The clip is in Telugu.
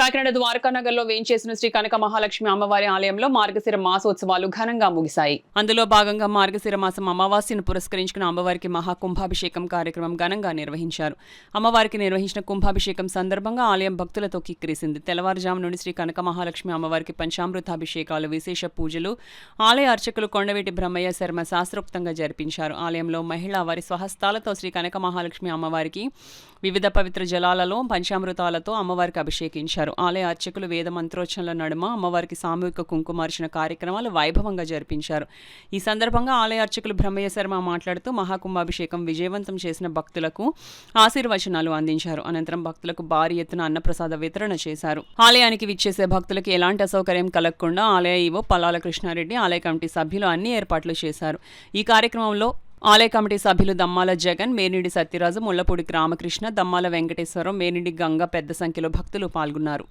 కాకినాడ ద్వారకానగర్లో వేంచేసిన శ్రీ కనక మహాలక్ష్మి అమ్మవారి ఆలయంలో మార్గశిర మాసోత్సవాలు ఘనంగా ముగిశాయి. అందులో భాగంగా మార్గశిర మాసం అమావాస్యను పురస్కరించుకున్న అమ్మవారికి మహాకుంభాభిషేకం కార్యక్రమం ఘనంగా నిర్వహించారు. అమ్మవారికి నిర్వహించిన కుంభాభిషేకం సందర్భంగా ఆలయం భక్తులతో కిక్కిరిసింది. తెల్లవారుజాము నుండి శ్రీ కనక మహాలక్ష్మి అమ్మవారికి పంచామృతాభిషేకాలు, విశేష పూజలు ఆలయ అర్చకులు కొండవీటి బ్రహ్మయ్య శర్మ శాస్త్రోక్తంగా జరిపించారు. ఆలయంలో మహిళ వారి స్వహస్తాలతో శ్రీ కనక మహాలక్ష్మి అమ్మవారికి వివిధ పవిత్ర జలాలలో పంచామృతాలతో అమ్మవారికి అభిషేకించారు. ఆలయ అర్చకులు వేద మంత్రోచ్చరణల నడుమ అమ్మవారికి సామూహిక కుంకుమార్చన కార్యక్రమాలు వైభవంగా జరిపించారు. ఈ సందర్భంగా ఆలయ అర్చకులు బ్రహ్మయ్య శర్మ మాట్లాడుతూ మహాకుంభాభిషేకం విజయవంతం చేసిన భక్తులకు ఆశీర్వచనాలు అందించారు. అనంతరం భక్తులకు భారీ ఎత్తున అన్నప్రసాద వితరణ చేశారు. ఆలయానికి విచ్చేసే భక్తులకు ఎలాంటి అసౌకర్యం కలగకుండా ఆలయ ఈవో పల్లాల కృష్ణారెడ్డి, ఆలయ కమిటీ సభ్యులు అన్ని ఏర్పాట్లు చేశారు. ఈ కార్యక్రమంలో ఆలయ కమిటీ సభ్యులు దమ్మాల జగన్, మేనిడి సత్యరాజు, ముళ్లపూడి రామకృష్ణ, దమ్మాల వెంకటేశ్వరం, మేనిడి గంగ పెద్ద సంఖ్యలో భక్తులు పాల్గొన్నారు.